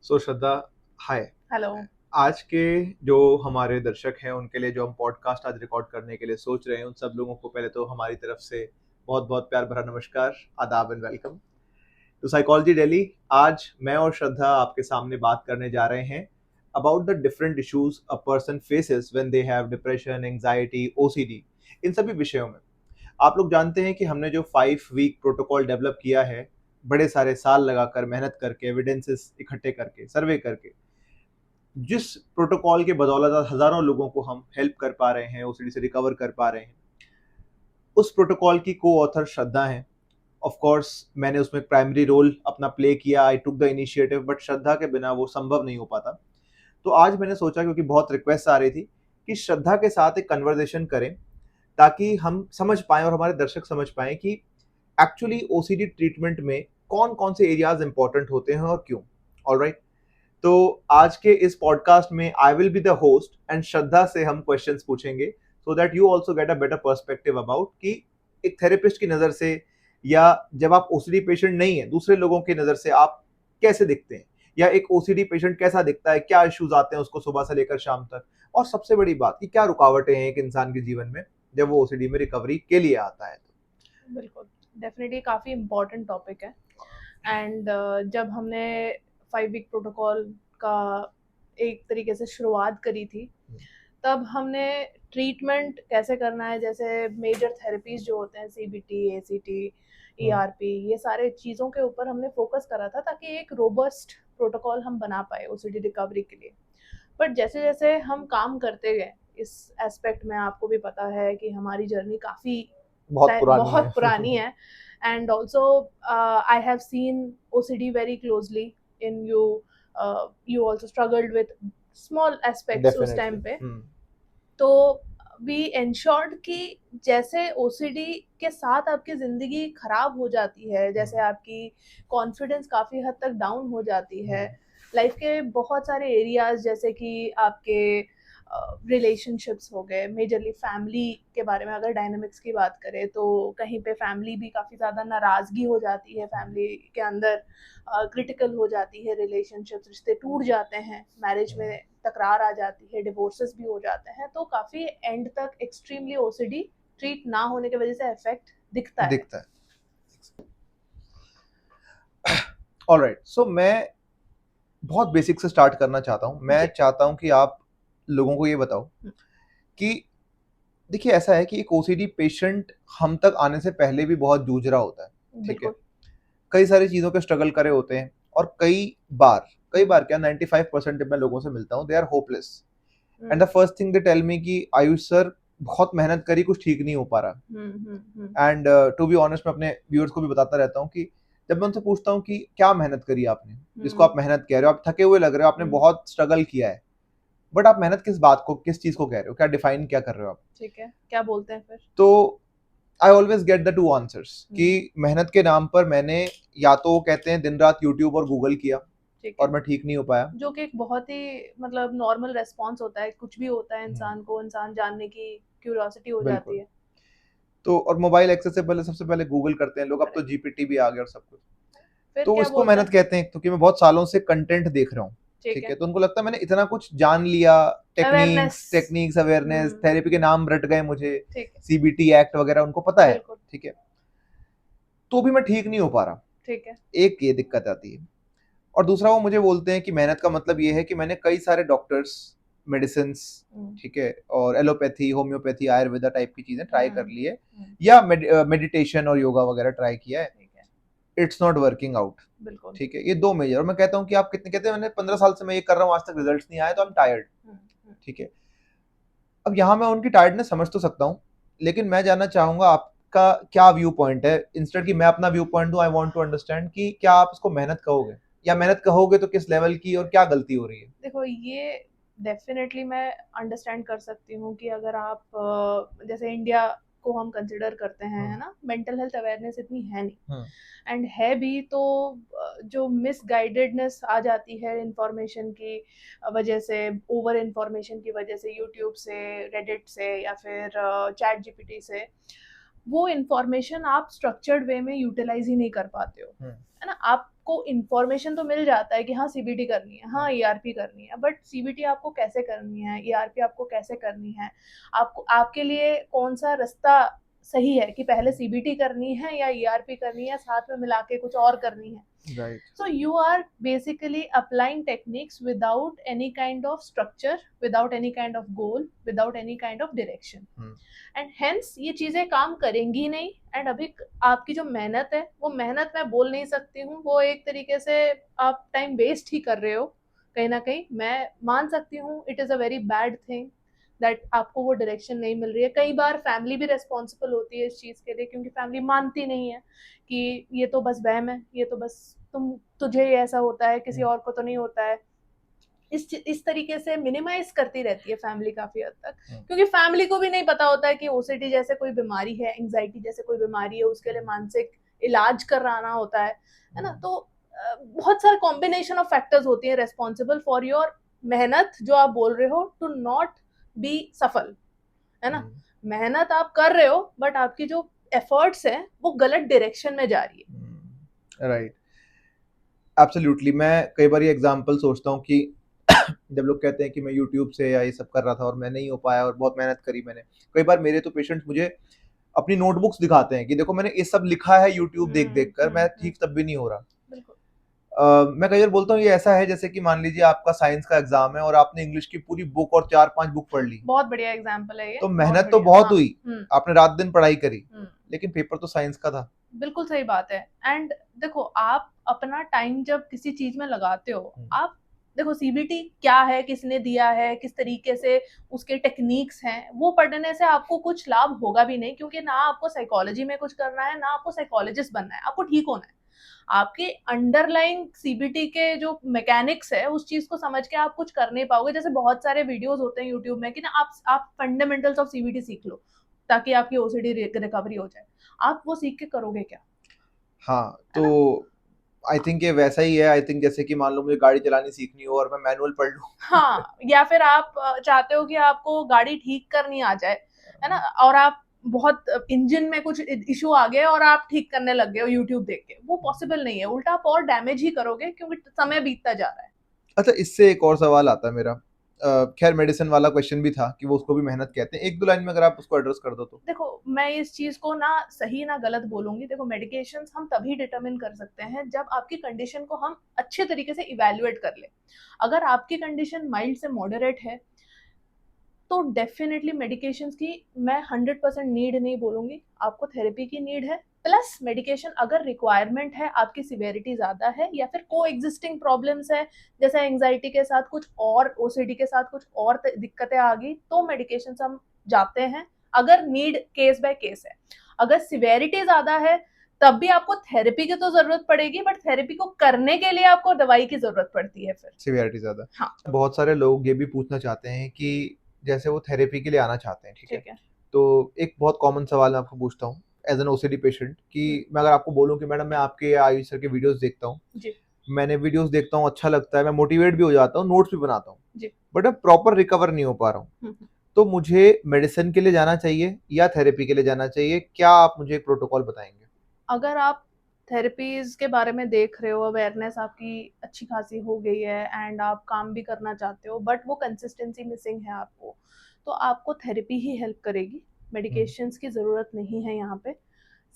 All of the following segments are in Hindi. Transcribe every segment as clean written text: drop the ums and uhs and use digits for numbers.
सो श्रद्धा, हाय। हेलो। आज के जो हमारे दर्शक हैं उनके लिए जो हम पॉडकास्ट आज रिकॉर्ड करने के लिए सोच रहे हैं, उन सब लोगों को पहले तो हमारी तरफ से बहुत बहुत प्यार भरा नमस्कार, आदाब and welcome to psychology Delhi. आज मैं और श्रद्धा आपके सामने बात करने जा रहे हैं about the different issues a person faces when they have depression, anxiety, OCD, इन सभी विषयों में। आप लोग जानते हैं कि हमने जो 5 वीक प्रोटोकॉल डेवलप किया है, बड़े सारे साल लगाकर, मेहनत करके, एविडेंसेस इकट्ठे करके, सर्वे करके, जिस प्रोटोकॉल के बदौलत हजारों लोगों को हम हेल्प कर पा रहे हैं, ओसीडी से रिकवर कर पा रहे हैं, उस प्रोटोकॉल की को ऑथर श्रद्धा है। ऑफ कोर्स मैंने उसमें प्राइमरी रोल अपना प्ले किया, आई टुक द इनिशिएटिव, बट श्रद्धा के बिना वो संभव नहीं हो पाता। तो आज मैंने सोचा, क्योंकि बहुत रिक्वेस्ट आ रही थी, कि श्रद्धा के साथ एक कन्वर्सेशन करें ताकि हम समझ पाएं और हमारे दर्शक समझ पाएं कि एक्चुअली ओसीडी ट्रीटमेंट में कौन कौन से एरियाज इंपॉर्टेंट होते हैं और क्यों। ऑलराइट, तो आज के इस पॉडकास्ट में I will be the host and Shraddha से हम क्वेश्चंस पूछेंगे, so that you also get a better perspective about कि एक थेरेपिस्ट की नज़र से, या जब आप ओसीडी पेशेंट नहीं है, दूसरे लोगों की नज़र से आप कैसे दिखते हैं, या एक ओसीडी पेशेंट कैसा दिखता है, क्या इश्यूज आते हैं उसको सुबह से लेकर शाम तक, और सबसे बड़ी बात कि क्या रुकावटें हैं एक इंसान के जीवन में जब वो ओसीडी में रिकवरी के लिए आता है। बिल्कुल, डेफिनेटली काफ़ी इम्पोर्टेंट टॉपिक है। एंड जब हमने 5 वीक प्रोटोकॉल का एक तरीके से शुरुआत करी थी, तब हमने ट्रीटमेंट कैसे करना है, जैसे मेजर थेरेपीज जो होते हैं, सीबीटी, एसीटी, ईआरपी, ये सारे चीज़ों के ऊपर हमने फोकस करा था ताकि एक रोबस्ट प्रोटोकॉल हम बना पाए ओसीडी रिकवरी के लिए। बट जैसे जैसे हम काम करते गए इस एस्पेक्ट में, आपको भी पता है कि हमारी जर्नी काफ़ी बहुत पुरानी है। बहुत पुरानी है। And also I have seen OCD very closely in you. You also struggled with small aspects उस डेफिनेटली। टाइम पे। तो वी इंश्योर्ड कि जैसे ओसीडी के साथ आपकी ज़िंदगी खराब हो जाती है, जैसे आपकी कॉन्फिडेंस काफ़ी हद तक डाउन हो जाती है, लाइफ के बहुत सारे एरियाज, जैसे कि आपके रिलेशनशिप्स हो गए, मेजरली फैमिली के बारे में अगर डायनामिक्स की बात करें, तो कहीं पे फैमिली भी काफ़ी ज़्यादा नाराज़गी हो जाती है, फैमिली के अंदर क्रिटिकल हो जाती है रिलेशनशिप्स, रिश्ते टूट जाते हैं, मैरिज में तकरार आ जाती है, डिवोर्सेस भी हो जाते हैं, तो काफ़ी एंड तक एक्सट्रीमली ओसीडी ट्रीट ना होने की वजह से इफेक्ट दिखता है। दिखता है। ऑलराइट, सो मैं बहुत बेसिक से स्टार्ट करना चाहता हूँ। मैं चाहता हूँ कि आप लोगों को ये बताओ कि देखिए, ऐसा है कि एक ओसीडी पेशेंट हम तक आने से पहले भी बहुत जूझ रहा होता है, ठीक है, बिल्कुल। कई सारी चीज़ों पे स्ट्रगल करे होते हैं, और कई बार क्या 95% जब मैं लोगों से मिलता हूँ, they are hopeless, and the first thing they tell me कि आयुष सर, बहुत मेहनत करी, कुछ ठीक नहीं हो पा रहा। एंड टू बी ऑनेस्ट, मैं अपने व्यूअर्स को भी बताता रहता हूँ कि जब मैं उनसे पूछता हूँ कि क्या मेहनत करी आपने, जिसको आप मेहनत कह रहे हो, आप थके हुए लग रहे हो, आपने बहुत स्ट्रगल किया है, बट आप मेहनत किस बात को, किस चीज को कह रहे हो, क्या डिफाइन क्या कर रहे हो आप, ठीक है, क्या बोलते हैं फिर? तो I always get the two answers कि मेहनत के नाम पर मैंने, या तो वो कहते हैं दिन रात यूट्यूब और गूगल किया और मैं ठीक नहीं हो पाया, जो कि एक बहुत ही मतलब नॉर्मल रेस्पॉन्स होता है, कुछ भी होता है इंसान को, इंसान जानने की क्यूरियोसिटी हो जाती है। तो और मोबाइल एक्सेसिबल है, सबसे पहले गूगल करते हैं लोग, अब तो जीपीटी भी आ गया और सब कुछ, फिर तो क्या इसको बोलते मेहनत कहते हैं, क्योंकि मैं बहुत सालों से कंटेंट देख रहा हूँ, ठीक है, तो उनको लगता है मैंने इतना कुछ जान लिया, टेक्निक्स अवेयरनेस, थेरेपी के नाम रट गए मुझे, सीबीटी एक्ट वगैरह उनको पता है, ठीक है, तो भी मैं ठीक नहीं हो पा रहा, ठीक है, एक ये दिक्कत आती है। और दूसरा, वो मुझे बोलते हैं कि मेहनत का मतलब ये है कि मैंने कई सारे डॉक्टर्स, मेडिसिन, ठीक है, और एलोपैथी, होम्योपैथी, आयुर्वेदा टाइप की चीजें ट्राई कर ली है, या मेडिटेशन और योगा वगैरह ट्राई किया है, इट्स नॉट वर्किंग आउट, ठीक है, ये दो मेजर। और मैं कहता हूँ कि आप कितने, कहते हैं मैंने 15 साल से मैं ये कर रहा हूँ, आज तक रिजल्ट नहीं आए, तो आई एम टायर्ड, ठीक है। अब यहाँ मैं उनकी टायर्डनेस समझ तो सकता हूँ, लेकिन मैं जानना चाहूंगा आपका क्या व्यू पॉइंट है, इंस्टेड कि मैं अपना व्यू पॉइंट दूं, आई वांट टू अंडरस्टैंड कि क्या आप इसको मेहनत कहोगे, या मेहनत कहोगे तो किस लेवल की, और क्या गलती हो रही है। देखो, ये डेफिनेटली मैं अंडरस्टैंड कर सकती हूँ कि अगर आप जैसे इंडिया को हम कंसिडर करते हैं, है ना, मेंटल हेल्थ अवेयरनेस इतनी है नहीं, एंड है भी तो जो मिसगाइडेडनेस आ जाती है इंफॉर्मेशन की वजह से, ओवर इंफॉर्मेशन की वजह से, यूट्यूब से, रेडिट से, या फिर चैट जीपीटी से, वो इन्फॉर्मेशन आप स्ट्रक्चर्ड वे में यूटिलाइज ही नहीं कर पाते हो, है ना। आपको इन्फॉर्मेशन तो मिल जाता है कि हाँ सीबीटी करनी है, हाँ ईआरपी करनी है, बट सीबीटी आपको कैसे करनी है, ईआरपी आपको कैसे करनी है, आपको आपके लिए कौन सा रास्ता सही है कि पहले सीबीटी करनी है या ईआरपी करनी है, साथ में मिला के कुछ और करनी है। Right. So you are basically applying techniques without any kind of structure, without any kind of goal, without any kind of direction. And hence ये चीजें काम करेंगी नहीं। एंड अभी आपकी जो मेहनत है, वो मेहनत मैं बोल नहीं सकती हूँ, वो एक तरीके से आप टाइम वेस्ट ही कर रहे हो कहीं ना कहीं। मैं मान सकती हूँ it is a very bad thing that आपको वो डायरेक्शन नहीं मिल रही है। कई बार फैमिली भी रिस्पॉन्सिबल होती है इस चीज़ के लिए, क्योंकि फैमिली मानती नहीं है कि ये तो बस वहम है, ये तो बस तुझे ही ऐसा होता है, किसी और को तो नहीं होता है। इस तरीके से मिनिमाइज करती रहती है फैमिली काफी हद तक, क्योंकि फैमिली को भी नहीं पता होता है कि ओसीडी जैसे कोई बीमारी है, एंजाइटी जैसे कोई बीमारी है, उसके लिए मानसिक इलाज कराना होता है ना। तो बहुत सारे कॉम्बिनेशन ऑफ फैक्टर्स होती है रेस्पॉन्सिबल फॉर योर मेहनत जो आप बोल रहे हो टू नॉट बी सफल, है ना। मेहनत आप कर रहे हो बट आपकी जो एफर्ट्स है वो गलत डायरेक्शन में जा रही है। Right, absolutely. मैं कई बार ये एग्जांपल सोचता हूँ कि जब लोग कहते हैं कि मैं यूट्यूब से या ये सब कर रहा था और मैं नहीं हो पाया और बहुत मेहनत करी मैंने, कई बार मेरे तो पेशेंट्स मुझे अपनी नोटबुक्स दिखाते हैं कि देखो मैंने ये सब लिखा है यूट्यूब देख देख कर, मैं ठीक तब भी नहीं हो रहा। मैं कई बार बोलता हूँ ये ऐसा है जैसे कि मान लीजिए आपका साइंस का एग्जाम है और आपने इंग्लिश की पूरी बुक और 4-5 बुक पढ़ ली। बहुत बढ़िया एग्जांपल है ये। तो मेहनत तो बहुत हुई, आपने रात दिन पढ़ाई करी, लेकिन पेपर तो साइंस का था। बिल्कुल सही बात है। एंड देखो, आप अपना टाइम जब किसी चीज में लगाते हो, आप देखो सीबीटी क्या है, किसने दिया है, किस तरीके से उसके टेक्निक्स हैं, वो पढ़ने से आपको कुछ लाभ होगा भी नहीं, क्योंकि ना आपको साइकोलॉजी में कुछ करना है, ना आपको साइकोलॉजिस्ट बनना है, आपको ठीक होना है। आपके अंडरलाइंग सीबीटी के जो मैकेनिक्स है उस चीज को समझ के आप कुछ कर नहीं पाओगे। जैसे बहुत सारे वीडियोस होते हैं यूट्यूब में कि ना आप फंडामेंटल्स ऑफ सीबीटी सीख लो ताकि आपकी ओसीडी रिकवरी हो जाए। आप वो सीख के करोगे क्या? हाँ, तो आई थिंक ये वैसा ही है। आई थिंक जैसे कि मान लो मुझे गाड़ी चलानी सीखनी हो और मैं मैनुअल पढ़ लूं। हाँ, या फिर आप चाहते हो कि आपको गाड़ी ठीक करनी आ जाए, है ना, और आप बहुत इंजन में कुछ इशू आ गया और आप ठीक करने लग गए हो यूट्यूब देख के, वो पॉसिबल नहीं है। उल्टा आप और डैमेज ही करोगे क्योंकि समय बीतता जा रहा है। अच्छा, इससे एक और सवाल आता है मेरा। खैर मेडिसिन वाला क्वेश्चन भी था कि वो उसको भी मेहनत कहते हैं, 1-2 लाइन में अगर आप उसको एड्रेस कर दो तो। देखो, मैं इस चीज को ना सही ना गलत बोलूंगी। देखो, मेडिकेशंस हम तभी डिटरमिन कर सकते हैं जब आपकी कंडीशन को हम अच्छे तरीके से इवेल्युएट कर ले। अगर आपकी कंडीशन माइल्ड से मॉडरेट है तो डेफिनेटली मेडिकेशंस की मैं 100% नीड नहीं बोलूंगी, आपको थेरेपी की नीड है। प्लस मेडिकेशन अगर रिक्वायरमेंट है, आपकी सिवियरिटी ज्यादा है या फिर को एग्जिस्टिंग प्रॉब्लम्स है, जैसे एंजाइटी के साथ कुछ और, ओसीडी के साथ कुछ और दिक्कतें आ गई, तो मेडिकेशन हम जाते हैं अगर नीड केस बाय केस है। अगर सिवियरिटी ज्यादा है तब भी आपको थेरेपी की तो जरूरत पड़ेगी, बट थेरेपी को करने के लिए आपको दवाई की जरूरत पड़ती है फिर सिवियरिटी ज्यादा। हाँ। बहुत सारे लोग ये भी पूछना चाहते हैं कि जैसे वो थेरेपी के लिए आना चाहते हैं, ठीक है, तो एक बहुत कॉमन सवाल मैं आपको पूछता हूँ एज एन ओसीडी पेशेंट कि मैं अगर आपको बोलूँ कि मैडम मैं आपके आयुष सर के वीडियोस देखता हूँ, मैंने वीडियोस देखता हूँ, अच्छा लगता है, मैं मोटिवेट भी हो जाता हूँ, नोट्स भी बनाता हूँ, बट मैं प्रॉपर रिकवर नहीं हो पा रहा हूँ, तो मुझे मेडिसिन के लिए जाना चाहिए या थेरेपी के लिए जाना चाहिए? क्या आप मुझे एक प्रोटोकॉल बताएंगे? अगर आप थेरेपीज के बारे में देख रहे हो, अवेयरनेस आपकी अच्छी खासी हो गई है एंड आप काम भी करना चाहते हो, बट वो कंसिस्टेंसी मिसिंग है आपको, तो आपको थेरेपी ही हेल्प करेगी। मेडिकेशंस की ज़रूरत नहीं है यहाँ पे।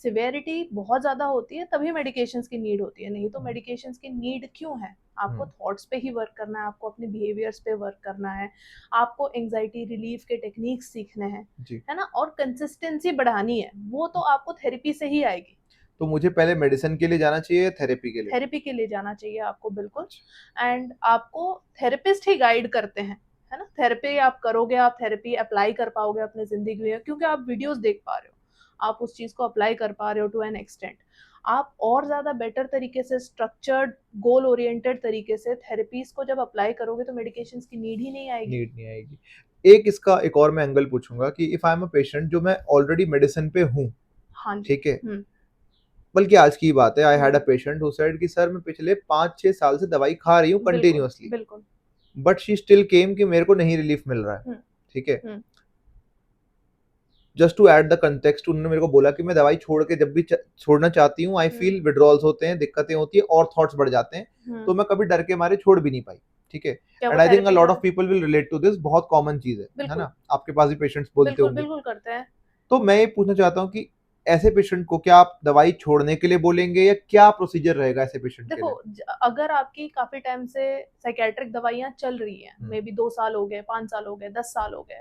सिवियरिटी बहुत ज़्यादा होती है तभी मेडिकेशंस की नीड होती है, नहीं तो मेडिकेशंस की नीड क्यों है? आपको थॉट्स पे ही वर्क करना है, आपको अपने बिहेवियर्स पे वर्क करना है, आपको एंजाइटी रिलीफ के टेक्निक्स सीखने हैं, है ना, और कंसिस्टेंसी बढ़ानी है, वो तो आपको थेरेपी से ही आएगी। तो मुझे पहले मेडिसिन के लिए जाना चाहिए, थेरेपी के लिए? थेरेपी के लिए जाना चाहिए आपको, बिल्कुल। एंड आपको थेरेपिस्ट ही गाइड करते हैं, है ना। थेरेपी आप करोगे, आप थेरेपी अप्लाई कर पाओगे अपने जिंदगी में, क्योंकि आप वीडियोस देख पा रहे हो, आप उस चीज को अप्लाई कर पा रहे हो टू एन एक्सटेंट। आप और ज्यादा बेटर तरीके से, स्ट्रक्चर्ड, गोल ओरिएंटेड तरीके से थेरेपीज को जब अप्लाई करोगे तो मेडिकेशंस की नीड ही नहीं आएगी। एक इसका एक और मैं एंगल पूछूंगा कि if I am a patient जो मैं ऑलरेडी मेडिसिन पे हूँ, हाँ, ठीक है, बल्कि आज की बात है, I had a patient who said कि सर मैं पिछले 5-6 साल से दवाई खा रही हूँ कंटिन्यूअसली, बिल्कुल, बट शी स्टिल केम कि मेरे को नहीं रिलीफ मिल रहा है, ठीक है। Just to add the context, उन्होंने मेरे को बोला कि मैं दवाई छोड़ के जब भी छोड़ना चाहती हूँ, आई फील विड्रॉल्स होते हैं, दिक्कतें होती है और थॉट्स बढ़ जाते हैं, तो मैं कभी डर के मारे छोड़ भी नहीं पाई, ठीक है। And I think a lot of people will relate to this, बहुत कॉमन चीज है ना, आपके पास भी पेशेंट्स बोलते होंगे। बिल्कुल करते हैं। तो मैं ये पूछना चाहता हूँ कि ऐसे पेशेंट को क्या आप दवाई छोड़ने के लिए बोलेंगे या क्या प्रोसीजर रहेगा ऐसे पेशेंट के लिए? देखो, अगर आपकी काफी टाइम से साइकेट्रिक दवाइयां चल रही हैं, मे बी 2 साल हो गए, 5 साल हो गए, 10 साल हो गए,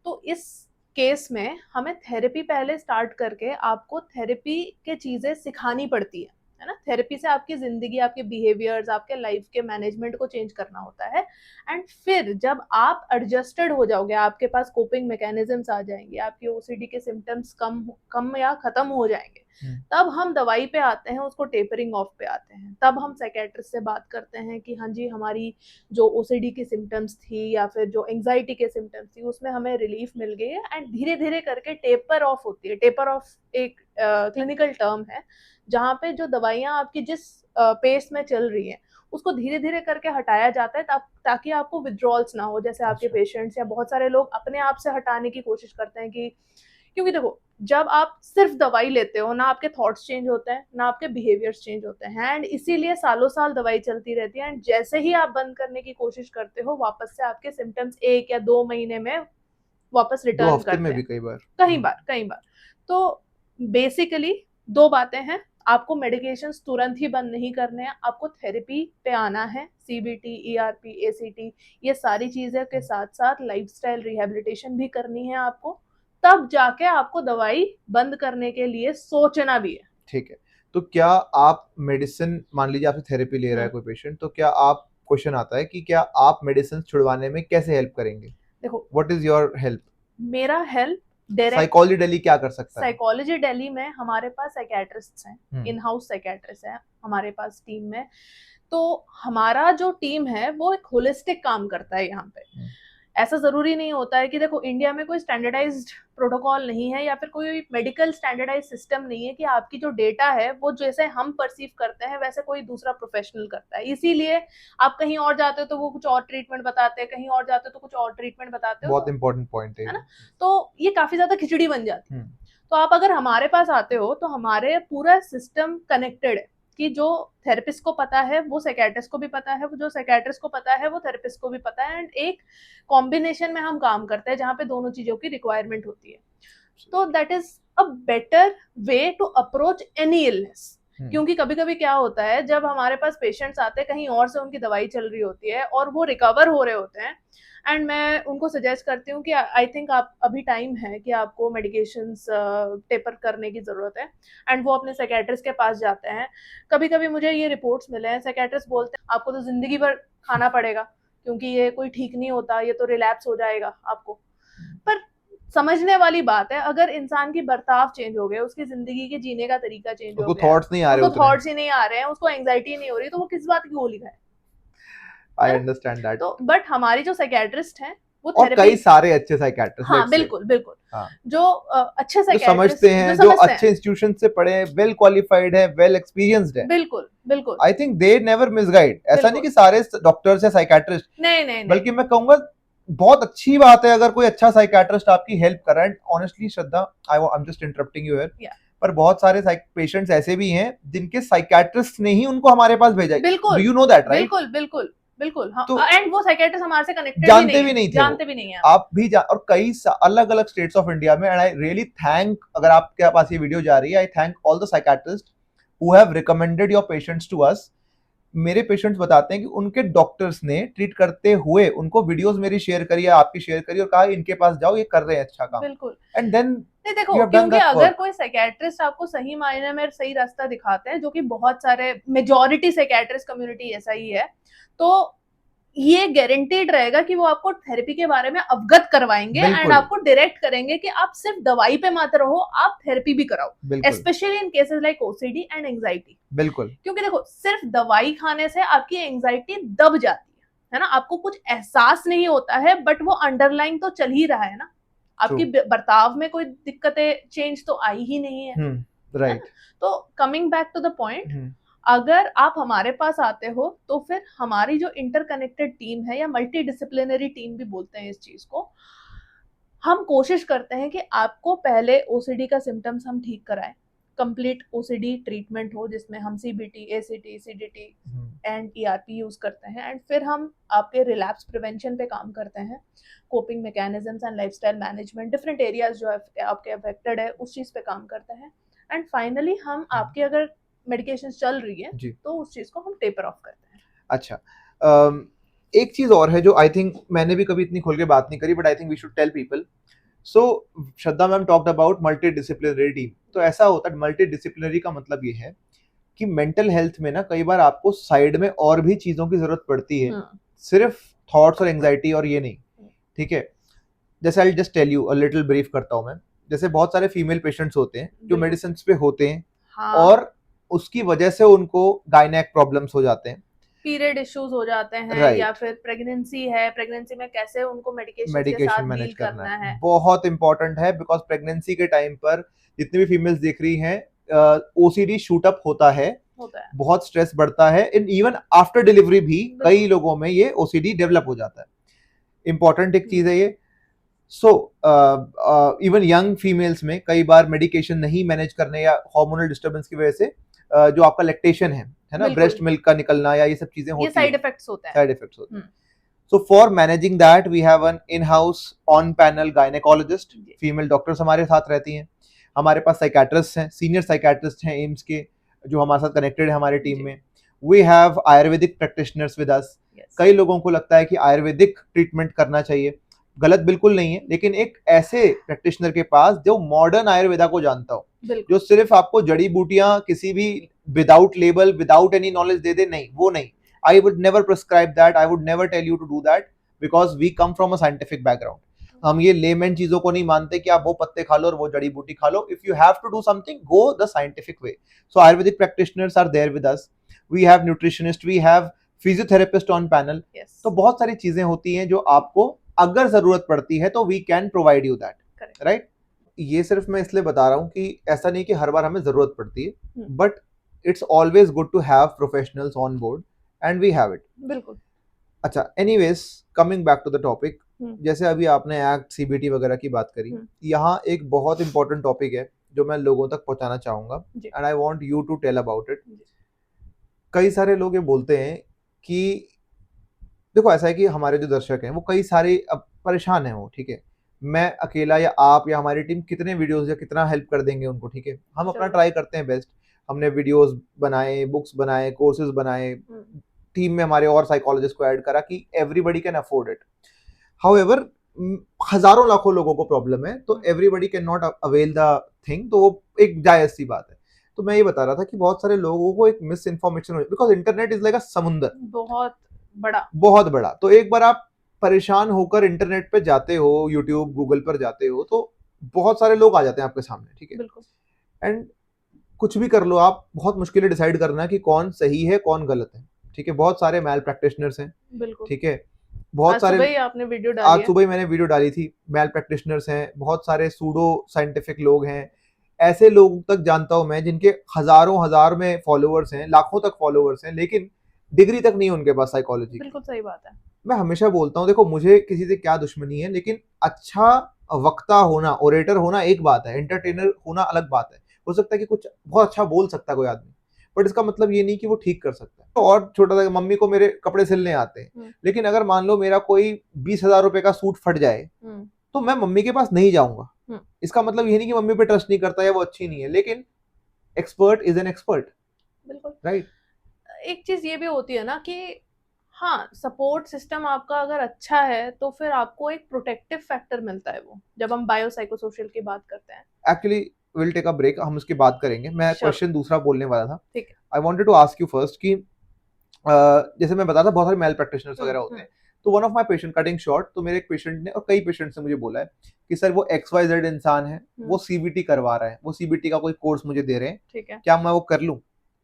तो इस केस में हमें थेरेपी पहले स्टार्ट करके आपको थेरेपी के चीजें सिखानी पड़ती है ना। थेरेपी से आपकी जिंदगी, आपके बिहेवियर्स, आपके लाइफ के मैनेजमेंट को चेंज करना होता है। एंड फिर जब आप एडजस्टेड हो जाओगे, आपके पास कोपिंग मैकेनिज्म्स आ जाएंगे, आपके ओसीडी के सिम्टम्स कम या खत्म हो जाएंगे, तब हम दवाई पे आते हैं, उसको टेपरिंग ऑफ पे आते हैं। तब हम साइकेट्रिस्ट से बात करते हैं कि हाँ जी, हमारी जो ओसीडी की सिम्टम्स थी या फिर जो एंजाइटी के सिम्टम्स थी, उसमें हमें रिलीफ मिल गई है। एंड धीरे धीरे करके टेपर ऑफ होती है। टेपर ऑफ एक क्लिनिकल टर्म है जहाँ पे जो दवाइयाँ आपकी जिस पेस में चल रही हैं, उसको धीरे धीरे करके हटाया जाता है ताकि आपको विड्रॉल्स ना हो। जैसे आपके पेशेंट्स या बहुत सारे लोग अपने आप से हटाने की कोशिश करते हैं कि, क्योंकि देखो, जब आप सिर्फ दवाई लेते हो ना, आपके थॉट्स चेंज होते हैं ना आपके बिहेवियर्स चेंज होते हैं। एंड इसीलिए सालों साल दवाई चलती रहती है। एंड जैसे ही आप बंद करने की कोशिश करते हो, वापस से आपके सिम्टम्स 1 या 2 महीने में वापस रिटर्न करते में हैं। भी कई बार। तो बेसिकली 2 बातें हैं। आपको मेडिकेशंस तुरंत ही बंद नहीं करने हैं, आपको थेरेपी पे आना है। सीबीटी, ईआरपी, एसीटी, ये सारी चीजें के साथ साथ लाइफस्टाइल रिहेबिलिटेशन भी करनी है आपको, तब जाके आपको दवाई बंद करने के लिए सोचना भी है। ठीक है। तो क्या आप मेडिसिन, मान लीजिए आपसे थेरेपी ले रहा है कोई पेशेंट, तो क्या आप, क्वेश्चन आता है कि क्या आप मेडिसिन छुड़वाने में कैसे हेल्प करेंगे? देखो, व्हाट इज योर हेल्प? मेरा हेल्प डायरेक्ट, साइकोलॉजी दिल्ली क्या कर सकता है? साइकोलॉजी दिल्ली में हमारे पास साइकेट्रिस्ट हैं, इन हाउस साइकेट्रिस्ट हैं हमारे पास टीम में। तो हमारा जो टीम है वो एक होलिस्टिक काम करता है यहाँ पे। ऐसा जरूरी नहीं होता है कि, देखो, इंडिया में कोई स्टैंडर्डाइज्ड प्रोटोकॉल नहीं है या फिर कोई मेडिकल स्टैंडर्डाइज सिस्टम नहीं है कि आपकी जो डेटा है वो जैसे हम परसीव करते हैं वैसे कोई दूसरा प्रोफेशनल करता है। इसीलिए आप कहीं और जाते हो तो वो कुछ और ट्रीटमेंट बताते हैं, कहीं और जाते हो तो कुछ और ट्रीटमेंट बताते हो। बहुत इंपॉर्टेंट पॉइंट है ना। तो ये काफी ज्यादा खिचड़ी बन जाती है। तो आप अगर हमारे पास आते हो तो हमारे पूरा सिस्टम कनेक्टेड है कि जो थेरेपिस्ट को पता है वो साइकियाट्रिस्ट को भी पता है, वो जो साइकियाट्रिस्ट को पता है वो थेरेपिस्ट को भी पता है। एंड एक कॉम्बिनेशन में हम काम करते हैं जहाँ पे दोनों चीजों की रिक्वायरमेंट होती है। तो that is a better way to approach any illness. क्योंकि कभी कभी क्या होता है, जब हमारे पास पेशेंट्स आते हैं, कहीं और से उनकी दवाई चल रही होती है और वो रिकवर हो रहे होते हैं, एंड मैं उनको सजेस्ट करती हूँ कि आई थिंक आप अभी टाइम है कि आपको मेडिकेशंस टेपर करने की जरूरत है। एंड वो अपने साइकियाट्रिस्ट के पास जाते हैं। कभी कभी मुझे ये रिपोर्ट्स मिले हैं, साइकियाट्रिस्ट बोलते हैं आपको तो जिंदगी भर खाना पड़ेगा क्योंकि ये कोई ठीक नहीं होता, ये तो रिलैप्स हो जाएगा आपको। पर समझने वाली बात है, अगर इंसान की बर्ताव चेंज हो गया, उसकी जिंदगी के जीने का तरीका चेंज हो गया, थॉट्स नहीं आ रहे, उसको थॉट्स ही नहीं आ रहे हैं, उसको एंजाइटी नहीं हो रही, तो वो किस बात की गोली खाए? I understand that. तो बट हमारी जो साइकियाट्रिस्ट हैं वो और कई सारे अच्छे साइकियाट्रिस्ट, हाँ बिल्कुल बिल्कुल, जो अच्छे जो समझते हैं, जो अच्छे इंस्टीट्यूशन से पढ़े हैं, वेल क्वालिफाइड है, वेल एक्सपीरियंस्ड है, बिल्कुल I think they never misguide. ऐसा नहीं कि सारे डॉक्टर्स या साइकियाट्रिस्ट, नहीं, बल्कि मैं कहूंगा बहुत अच्छी बात है अगर कोई अच्छा साइकियाट्रिस्ट आपकी हेल्प कर रहा है। Honestly Shraddha, I am just interrupting you here, पर बहुत सारे पेशेंट्स ऐसे भी हैं जिनके साइकियाट्रिस्ट ने ही उनको हमारे पास भेजा है। Do you know that, right? बिल्कुल हाँ। तो एंड वो साइकियाट्रिस्ट हमारे से कनेक्टेड जानते भी नहीं थे, आप भी और कई अलग अलग स्टेट्स ऑफ इंडिया में। एंड आई रियली थैंक, अगर आपके पास ये वीडियो जा रही है, I thank all the psychiatrist who have recommended your patients to us. मेरे पेशेंट्स बताते हैं कि उनके डॉक्टर्स ने ट्रीट करते हुए उनको वीडियोस मेरी शेयर करी या आपकी शेयर करी और कहा इनके पास जाओ, ये कर रहे हैं अच्छा काम। बिल्कुल। एंड देन देखो, क्योंकि अगर कोई साइकियाट्रिस्ट आपको सही मायने में सही रास्ता दिखाते हैं, जो कि बहुत सारे मेजॉरिटी साइकियाट्रिस्ट कम्युनिटी ऐसा ही है, तो ये गारंटीड रहेगा कि वो आपको थेरेपी के बारे में अवगत करवाएंगे एंड आपको डायरेक्ट करेंगे कि आप सिर्फ दवाई पे मत रहो, आप थेरेपी भी कराओ, specially in cases like OCD and anxiety. बिल्कुल, क्योंकि देखो, सिर्फ दवाई खाने से आपकी एंजाइटी दब जाती है ना, आपको कुछ एहसास नहीं होता है, बट वो अंडरलाइन तो चल ही रहा है ना, आपकी बर्ताव में कोई दिक्कतें चेंज तो आई ही नहीं है, राइट। तो coming back to the point, अगर आप हमारे पास आते हो तो फिर हमारी जो इंटरकनेक्टेड टीम है या मल्टी डिसिप्लिनरी टीम भी बोलते हैं इस चीज को, हम कोशिश करते हैं कि आपको पहले ओसीडी का सिम्टम्स हम ठीक कराएं, कंप्लीट ओसीडी ट्रीटमेंट हो जिसमें हम CBT, ACT, CDT and ERP use करते हैं, एंड फिर हम आपके रिलैप्स प्रिवेंशन पे काम करते हैं, coping mechanisms and lifestyle management, different areas जो आपके अफेक्टेड है उस चीज पे काम करते हैं, एंड फाइनली हम आपकी अगर मेडिकेशन चल रही है जी। तो उस चीज को हम टेपर ऑफ करते हैं। अच्छा, एक चीज और है जो आई थिंक मैंने भी कभी इतनी खोल के बात नहीं करी, but I think we should tell people. So Shraddha ma'am talked about multidisciplinary team. तो ऐसा होता है, मल्टी डिसिप्लिनरी का मतलब ये है कि मेंटल हेल्थ में ना कई बार आपको साइड में और भी चीजों की जरूरत पड़ती है, सिर्फ थॉट्स और एंजाइटी और ये नहीं, ठीक है। जैसे I just tell you a little brief करता हूँ मैं। जैसे बहुत सारे फीमेल पेशेंट्स होते हैं जो मेडिसिन पे होते हैं, हाँ, और उसकी वजह से उनको गायनेक प्रॉब्लम्स हो जाते हैं, पीरियड इश्यूज हो जाते हैं, Right. या फिर प्रेगनेंसी है, प्रेगनेंसी में कैसे उनको मेडिकेशन के मेडिकेशन साथ मैनेज डील करना करना है है। बहुत इंपॉर्टेंट है, बिकॉज प्रेगनेंसी के टाइम पर जितनी भी फीमेल्स देख रही हैं, ओसीडी शूट अप होता है, बहुत स्ट्रेस बढ़ता है, इन इवन आफ्टर डिलीवरी भी कई लोगों में ये ओसीडी डेवलप हो जाता है। इंपॉर्टेंट एक चीज है ये। सो इवन यंग फीमेल्स में कई बार मेडिकेशन नहीं मैनेज करने या हार्मोनल डिस्टर्बेंस की वजह से जो आपका लैक्टेशन है ना, ब्रेस्ट मिल्क का निकलना या ये सब चीजें होती हैं, साइड इफेक्ट्स होते हैं, साइड इफेक्ट्स होते हैं। So for managing that, we have an in-house on-panel gynecologist, female doctors हमारे साथ रहती हैं। हमारे पास साइकेट्रिस्ट हैं, सीनियर साइकेट्रिस्ट हैं एम्स के, जो हमारे साथ कनेक्टेड है हमारे टीम में। We have Ayurvedic practitioners with us. कई लोगों को लगता है कि आयुर्वेदिक ट्रीटमेंट करना चाहिए, गलत बिल्कुल नहीं है, लेकिन एक ऐसे प्रैक्टिशनर के पास जो मॉडर्न आयुर्वेदा को जानता हो, जो सिर्फ आपको जड़ी बूटियां किसी भी without label without any knowledge दे दे, नहीं, वो नहीं। I would never prescribe that. I would never tell you to do that because we come from a scientific background. हम ये लेमन चीजों को नहीं मानते कि आप वो पत्ते खा लो और वो जड़ी बूटी खा लो। If you have to do something, go the scientific way. So Ayurvedic practitioners are there with us. We have nutritionists, we have physiotherapist on panel. Yes. तो बहुत सारी चीजें होती हैं जो आपको अगर जरूरत पड़ती है तो we can provide you that. Correct. Right? ये सिर्फ मैं इसलिए बता रहा हूँ कि ऐसा नहीं कि हर बार हमें जरूरत पड़ती है, but it's always good to have professionals on board. And we have it. बिल्कुल। अच्छा, anyways, coming back to the topic, जैसे अभी आपने एक्ट सीबीटी वगैरह की बात करी, यहाँ एक बहुत इंपॉर्टेंट टॉपिक है जो मैं लोगों तक पहुंचाना चाहूंगा, and I want you to tell about it. कई सारे लोग ये बोलते हैं कि देखो, ऐसा है कि हमारे जो दर्शक हैं वो कई सारे अब परेशान हैं, वो ठीक है, मैं अकेला या आप या हमारी टीम कितने वीडियोस या कितना हेल्प कर देंगे उनको, ठीक है, हम अपना ट्राई करते हैं बेस्ट। हमने वीडियोस बनाए, बुक्स बनाए, कोर्सेज बनाए, टीम में हमारे और साइकोलॉजिस्ट को ऐड करा कि everybody can afford it. However हजारों लाखों लोगों को प्रॉब्लम है, तो everybody can not avail the thing, तो वो एक जायज सी बात है। तो मैं ये बता रहा था कि बहुत सारे लोगों को एक मिस इन्फॉर्मेशन हो, बिकॉज इंटरनेट इज लाइक अ समुंदर, बहुत बड़ा। तो एक बार आप परेशान होकर इंटरनेट पे जाते हो, यूट्यूब गूगल पर जाते हो, तो बहुत सारे लोग आ जाते हैं आपके सामने, ठीक है, एंड कुछ भी कर लो आप, बहुत मुश्किल है डिसाइड करना कि कौन सही है कौन गलत है, ठीक है। बहुत सारे मैल प्रैक्टिशनर्स हैं, ठीक है, बहुत सारे, आज सुबह ही मैंने वीडियो डाली थी, मैल प्रैक्टिशनर्स हैं, बहुत सारे सूडो साइंटिफिक लोग हैं, ऐसे लोग तक जानता हूं मैं जिनके हजारों हजार में फॉलोअर्स हैं, लाखों तक फॉलोअर्स हैं, लेकिन डिग्री तक नहीं उनके पास साइकोलॉजी। बिल्कुल सही बात है। मैं हमेशा बोलता हूँ, देखो मुझे किसी से क्या दुश्मनी है, लेकिन अच्छा वक्ता होना, ओरेटर होना एक बात है, एंटरटेनर होना अलग बात है। हो सकता है कि कुछ बहुत अच्छा बोल सकता है कोई आदमी, बट इसका मतलब ये नहीं कि वो ठीक कर सकता है। तो और छोटा सा, मम्मी को मेरे कपड़े सिलने आते हैं, लेकिन अगर मान लो मेरा कोई 20,000 रुपए का सूट फट जाए, तो मैं मम्मी के पास नहीं जाऊंगा। इसका मतलब ये नहीं कि मम्मी पे ट्रस्ट नहीं करता या वो अच्छी नहीं है, लेकिन एक्सपर्ट इज एन एक्सपर्ट। बिल्कुल राइट। एक चीज ये भी होती है ना कि हाँ, सपोर्ट सिस्टम आपका अगर अच्छा है तो फिर आपको एक प्रोटेक्टिव फैक्टर मिलता है, वो जब हम बायोसाइकोसोशल की बात करते हैं। Actually will take a break, हम उसकी बात करेंगे। मैं क्वेश्चन दूसरा बोलने वाला था, ठीक है। I wanted to ask you first कि जैसे मैं बता था बहुत सारे मेल प्रैक्टिशनर्स वगैरह होते हैं, तो one of my patient, cutting short, तो मेरे एक पेशेंट ने और कई पेशेंट्स ने मुझे बोला है कि सर वो XYZ इंसान है, वो सीबीटी करवा रहा है, वो सीबीटी का कोई कोर्स मुझे दे रहे हैं, ठीक है, क्या मैं वो कर लूं,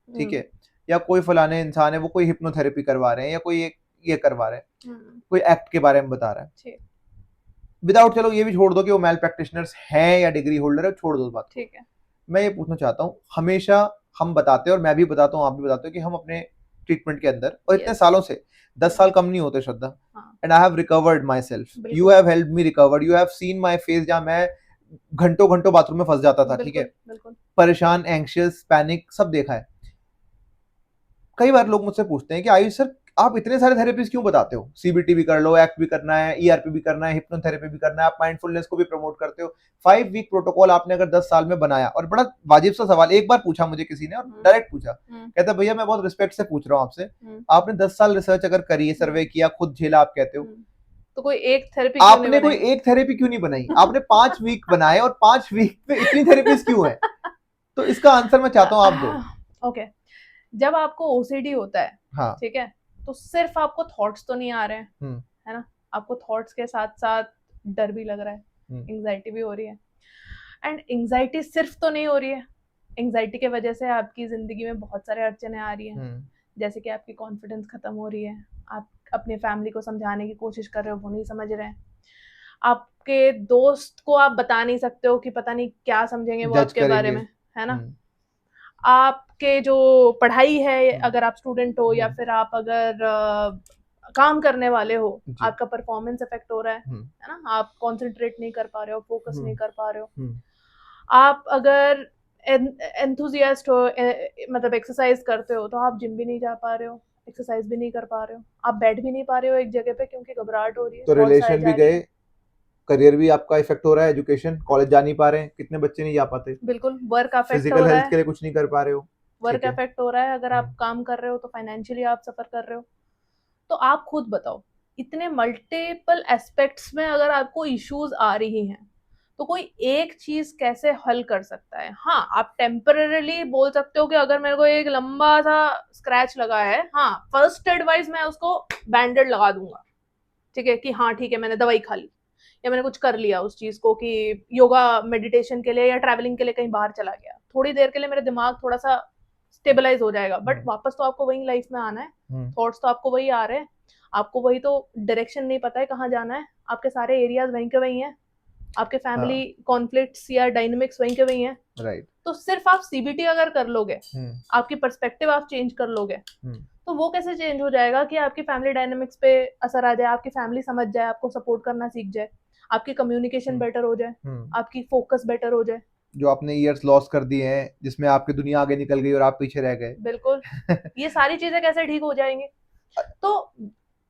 ठीक है, या कोई फलाने इंसान है वो कोई हिप्नोथेरेपी करवा रहे हैं, या कोई ये करवा रहे हैं, कोई एक्ट के बारे में बता रहा है, विदाउट, चलो ये भी छोड़ दो कि वो मेल प्रैक्टिशनर्स हैं या डिग्री होल्डर है, छोड़ दो बात, ठीक है। मैं ये पूछना चाहता हूँ, हमेशा हम बताते हैं और मैं भी बताता हूँ, आप भी बताते हो कि हम अपने ट्रीटमेंट के अंदर, और इतने सालों से 10 साल कम नहीं होते श्रद्धा, and I have recovered myself. You बिल्कुल have helped me recover. You have seen my face जहाँ मैं घंटों घंटों बाथरूम में फंस जाता था, ठीक है, बिल्कुल बिल्कुल परेशान, एंग्शियस, पैनिक, सब देखा है। कई बार लोग मुझसे पूछते हैं कि आयुष सर आप इतने सारे थेरेपीज क्यों बताते हो, सीबीटी भी कर लो, एक्ट भी करना है, ईआरपी भी करना है, हिप्नोथेरेपी भी करना है, आप माइंडफुलनेस को भी प्रमोट करते हो, 5 वीक प्रोटोकॉल आपने अगर 10 साल में बनाया। और बड़ा वाजिब सा सवाल एक बार पूछा मुझे किसी ने, और डायरेक्ट पूछा, कहता भैया मैं बहुत रिस्पेक्ट से पूछ रहा हूँ आपसे, आपने 10 साल रिसर्च अगर करी, सर्वे किया, खुद झेला, आप कहते हो, तो कोई एक थेरेपी आपने कोई एक थेरेपी क्यों नहीं बनाई? आपने 5 वीक बनाए और 5 वीक में इतनी थेरेपीज क्यों है? तो इसका आंसर मैं चाहता हूँ आप दो। ओके, जब आपको ओसीडी होता है, हाँ, ठीक है, तो सिर्फ आपको थॉट्स तो नहीं आ रहे हैं, है ना, आपको थॉट्स के साथ साथ डर भी लग रहा है, एंजाइटी भी हो रही है। एंड एंजाइटी सिर्फ तो नहीं हो रही है, एंजाइटी के वजह से आपकी जिंदगी में बहुत सारे अड़चने आ रही हैं, जैसे कि आपकी कॉन्फिडेंस खत्म हो रही है, आप अपने फैमिली को समझाने की कोशिश कर रहे हो, वो नहीं समझ रहे हैं, आपके दोस्त को आप बता नहीं सकते हो कि पता नहीं क्या समझेंगे वो आपके बारे में, है ना, आपके जो पढ़ाई है, अगर आप स्टूडेंट हो या फिर आप अगर काम करने वाले हो, आपका परफॉर्मेंस इफेक्ट हो रहा है ना, आप कंसंट्रेट नहीं कर पा रहे हो, फोकस नहीं कर पा रहे हो, आप अगर एंथुजियास्ट हो, मतलब एक्सरसाइज करते हो, तो आप जिम भी नहीं जा पा रहे हो, एक्सरसाइज भी नहीं कर पा रहे हो, आप बैठ भी नहीं पा रहे हो एक जगह पे क्योंकि घबराहट हो रही है, तो रिलेशन भी गए, करियर भी आपका इफेक्ट हो रहा है, एजुकेशन, कॉलेज जा नहीं पा रहे हैं, कितने बच्चे नहीं जा पाते, बिल्कुल वर्क अफेक्ट हो फिजिकल रहा हेल्थ है, के लिए कुछ नहीं कर पा रहे हो, वर्क अफेक्ट हो रहा है, अगर आप काम कर रहे हो तो फाइनेंशियली आप सफर कर रहे हो। तो आप खुद बताओ, इतने मल्टीपल एस्पेक्ट्स में अगर आपको इश्यूज आ रही हैं, तो कोई एक चीज कैसे हल कर सकता है? हाँ, आप टेम्पररीली बोल सकते हो कि अगर मेरे को एक लंबा सा स्क्रैच लगा है, हाँ, फर्स्ट एडवाइस मैं उसको बैंडेड लगा दूंगा, ठीक है, कि हाँ ठीक है, मैंने दवाई खा ली या मैंने कुछ कर लिया उस चीज को, कि योगा मेडिटेशन के लिए या ट्रैवलिंग के लिए कहीं बाहर चला गया, थोड़ी देर के लिए मेरा दिमाग थोड़ा सा स्टेबलाइज हो जाएगा, बट वापस तो आपको वही लाइफ में आना है, थॉट्स तो आपको वही आ रहे हैं, आपको वही तो डायरेक्शन नहीं पता है कहाँ जाना है, आपके सारे एरियाज वहीं के वहीं हैं, आपके फैमिली कॉन्फ्लिक्ट्स या डायनेमिक्स वहीं के वहीं हैं, राइट। तो सिर्फ आप सीबीटी अगर कर लोगे, आपकी पर्सपेक्टिव आप चेंज कर लोगे, तो वो कैसे चेंज हो जाएगा कि आपकी फैमिली डायनेमिक्स पे असर आ जाए, आपकी फैमिली समझ जाए, आपको सपोर्ट करना सीख जाए, आपकी कम्युनिकेशन बेटर हो जाए, आपकी फोकस बेटर हो जाए, जो आपने ईयर्स लॉस कर दिए हैं, जिसमें आपकी दुनिया आगे निकल गई और आप पीछे रह गए, बिल्कुल ये सारी चीजें कैसे ठीक हो जाएंगी? तो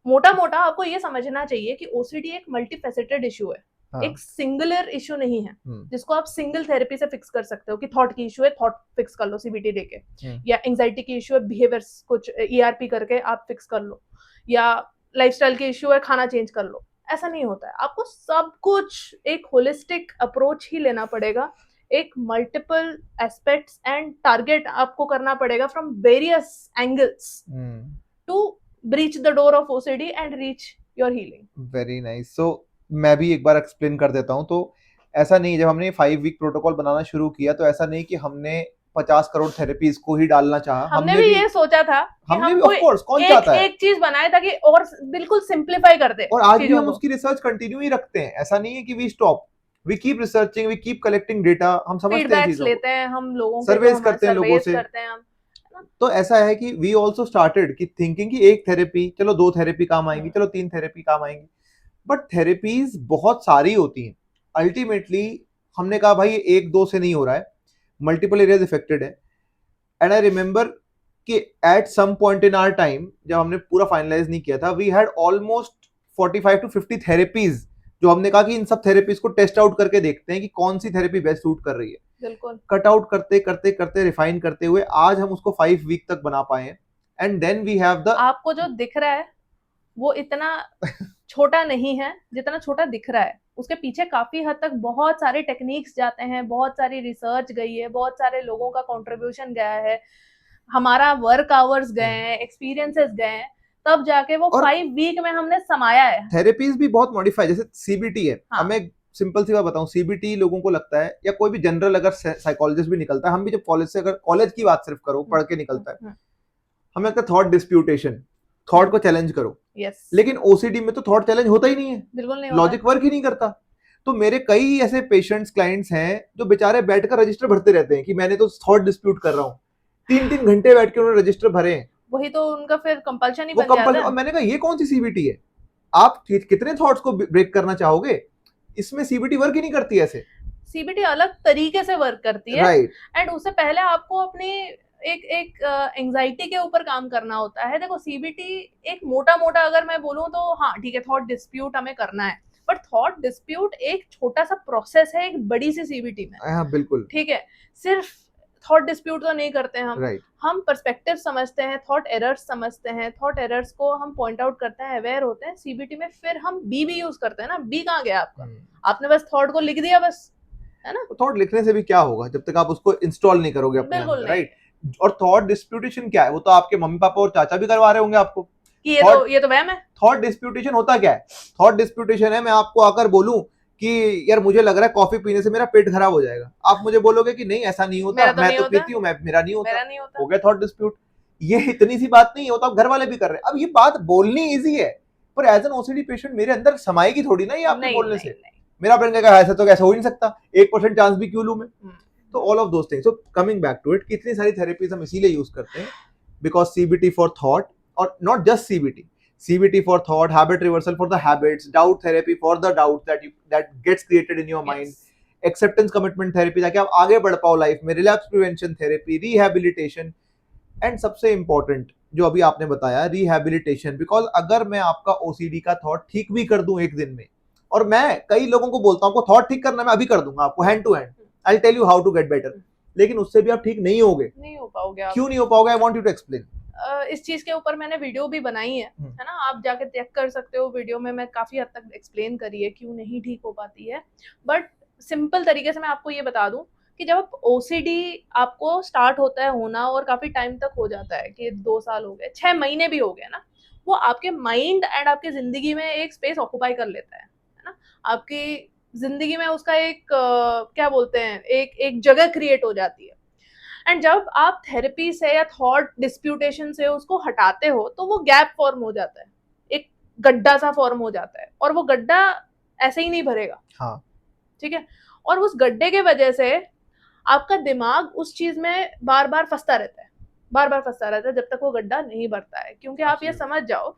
मोटा मोटा आपको ये समझना चाहिए कि ओसीडी एक मल्टीफेसेटेड इशू है, एक सिंगुलर इशू नहीं है जिसको आप सिंगल थेरेपी से फिक्स कर सकते हो कि थॉट की इशू है, थॉट फिक्स कर लो सीबीटी लेके, या एंजाइटी की इशू है, बिहेवियर्स कुछ ईआरपी करके आप फिक्स कर लो, या लाइफस्टाइल की इशू है, खाना चेंज कर लो। ऐसा नहीं होता है, आपको सब कुछ एक होलिस्टिक अप्रोच ही लेना पड़ेगा, एक मल्टीपल एस्पेक्ट्स एंड टारगेट आपको करना पड़ेगा from various angles to breach the door of OCD and reach your healing. Very nice. So मैं भी एक बार एक्सप्लेन कर देता हूँ। तो ऐसा नहीं, जब हमने 5 वीक प्रोटोकॉल बनाना शुरू किया तो ऐसा नहीं कि हमने 50 करोड़ थेरेपीज को ही डालना चाहा, हमने भी ये सोचा था कि हमने भी, ऑफ कोर्स, कौन चाहता है एक चीज बनाए ताकि और बिल्कुल सिंपलीफाई कर दे, और आज भी हम उसकी रिसर्च कंटिन्यू ही रखते हैं, ऐसा नहीं है कि we stop, we keep researching, we keep collecting data, हम समझते हैं चीजों, लेते हैं हम लोगों के, सर्वेस करते हैं लोगों से, तो ऐसा है कि वी ऑल्सो स्टार्टेड की थिंकिंग कि एक थेरेपी, चलो 2 थेरेपी काम आएंगी, चलो 3 थेरेपी काम आएंगी, बट थेरेपीज बहुत सारी होती हैं। अल्टीमेटली हमने कहा भाई एक दो से नहीं हो रहा है, मल्टीपल एरियाज इफेक्टेड है। एंड आई रिमेंबर कि at some point in our time, जब हमने पूरा फाइनलाइज नहीं किया था, we had almost 45 to 50 therapies, जो हमने कहा कि इन सब थेरेपीज को टेस्ट आउट करके देखते हैं कि कौन सी थेरेपी बेस्ट सूट कर रही है। बिल्कुल कट आउट करते करते करते रिफाइन करते हुए आज हम उसको 5 वीक तक बना पाए हैं। And then we have the, आपको जो दिख रहा है वो इतना छोटा नहीं है जितना छोटा दिख रहा है, उसके पीछे काफी हद तक बहुत सारे टेक्निक्स जाते हैं, बहुत सारी रिसर्च गई है, बहुत सारे लोगों का कंट्रीब्यूशन गया है, हमारा वर्क आवर्स गए हैं, एक्सपीरियंसेस गए हैं, तब जाके वो 5 वीक में हमने समाया है। थेरेपीज भी बहुत मॉडिफाई, जैसे सीबीटी है, हाँ। हमें सिंपल सी बात बताऊं, सीबीटी लोगों को लगता है, या कोई भी जनरल अगर साइकोलॉजिस्ट भी निकलता है, हम भी जब कॉलेज से, अगर कॉलेज की बात सिर्फ करो, पढ़ के निकलता है, हमें लगता है थॉट डिस्प्यूटेशन, थॉट को चैलेंज करो, यस। लेकिन ओसीडी में तो थॉट चैलेंज होता ही नहीं है, बिल्कुल नहीं, लॉजिक वर्क ही नहीं करता। तो मेरे कई ऐसे पेशेंट्स, क्लाइंट्स हैं जो बेचारे बैठकर रजिस्टर भरते रहते हैं कि मैंने तो थॉट डिस्प्यूट कर रहा हूँ, 3-3 घंटे बैठ के उन्होंने रजिस्टर भरे हैं, वही तो उनका फिर कंपल्शन ही बन जाता है। और मैंने कहा ये कौन सी सीबीटी है? आप कितने थॉट्स को ब्रेक करना चाहोगे? इसमें सीबीटी वर्क ही नहीं करती ऐसे। सीबीटी अलग तरीके से वर्क करती है, राइट। एंड उससे पहले आपको अपनी एक एंजाइटी के ऊपर काम करना होता है। देखो सीबीटी एक मोटा मोटा अगर मैं बोलूं तो हाँ ठीक है, थॉट डिस्प्यूट हमें करना है, बट थॉट डिस्प्यूट एक छोटा सा प्रोसेस है एक बड़ी सी सीबीटी में। हाँ बिल्कुल। ठीक है, सिर्फ थॉट डिस्प्यूट तो नहीं करते हम। राइट। हम पर्सपेक्टिव समझते हैं, थॉट एरर्स समझते हैं, थॉट एरर्स को हम पॉइंट आउट करते हैं, अवेयर होते हैं सीबीटी में। फिर हम बी भी यूज करते हैं ना। बी कहाँ गया आपका? आपने बस थॉट को लिख दिया बस, है ना। थॉट लिखने से भी क्या होगा जब तक आप उसको इंस्टॉल नहीं करोगे अपने बिल्कुल अंदर, नहीं। राइट। और थॉट डिस्प्यूटेशन क्या है? वो तो आपके मम्मी पापा और चाचा भी करवा रहे होंगे आपको कि Thought- ये तो वहम है। थॉट डिस्प्यूटेशन होता क्या है? थॉट डिस्प्यूटेशन है मैं आपको आकर बोलूं कि यार मुझे लग रहा है कॉफी पीने से मेरा पेट खराब हो जाएगा, आप मुझे बोलोगे कि नहीं ऐसा नहीं होता, मेरा तो मैं नहीं तो होता। पीती हूँ, मेरा नहीं होता। मेरा नहीं होता। हो गया थॉट डिस्प्यूट। ये इतनी सी बात नहीं है, वो तो आप घर वाले भी कर रहे हैं। अब ये बात बोलनी इजी है, पर एज एन ओसीडी पेशेंट मेरे अंदर समाएगी थोड़ी ना ये आपके नहीं, बोलने नहीं, से। नहीं। मेरा ब्रेन कहेगा ऐसा तो कैसा हो ही नहीं सकता, 1% चांस भी क्यों लूं मैं? तो all of those things. So coming back to it, कितनी सारी थेरेपीज हम इसीलिए यूज करते हैं बिकॉज सीबीटी फॉर थॉट, और not just CBT, CBT for thought, habit reversal for the habits, doubt therapy for the doubts that gets created in your mind, acceptance commitment therapy ताकि आप आगे बढ़ पाओ लाइफ में, relapse prevention therapy, rehabilitation, and सबसे इंपॉर्टेंट जो अभी आपने बताया रिहैबिलिटेशन। बिकॉज अगर मैं आपका ओसीडी का थॉट ठीक भी कर दूं एक दिन में, और मैं कई लोगों को बोलता हूं आपको थॉट ठीक करना मैं अभी कर दूंगा आपको hand to hand, I tell you how to get better, लेकिन उससे भी आप ठीक नहीं होगे। नहीं हो पाओगे आप। क्यों नहीं हो पाओगे? I want you to explain. इस चीज के ऊपर मैंने वीडियो भी बनाई है ना, आप जाके चेक कर सकते हो। वीडियो में मैं काफी हद तक एक्सप्लेन करी है क्यों नहीं ठीक हो पाती है। बट सिंपल तरीके से मैं आपको ये बता दूं कि जब ओसीडी आपको स्टार्ट होता है होना और काफी टाइम तक हो जाता है कि 2 साल हो गए, 6 महीने भी हो गए ना, वो आपके माइंड एंड आपकी जिंदगी में एक स्पेस ऑक्यूपाई कर लेता है ना। आपकी जिंदगी में उसका एक क्या बोलते हैं, एक जगह क्रिएट हो जाती है। एंड जब आप थेरेपी से या थॉट डिस्प्यूटेशन से उसको हटाते हो तो वो गैप फॉर्म हो जाता है, एक गड्ढा सा फॉर्म हो जाता है, और वो गड्ढा ऐसे ही नहीं भरेगा। हाँ। ठीक है, और उस गड्ढे के वजह से आपका दिमाग उस चीज में बार बार फंसता रहता है, बार बार फंसता रहता है जब तक वो गड्ढा नहीं भरता है। क्योंकि आप ये समझ जाओ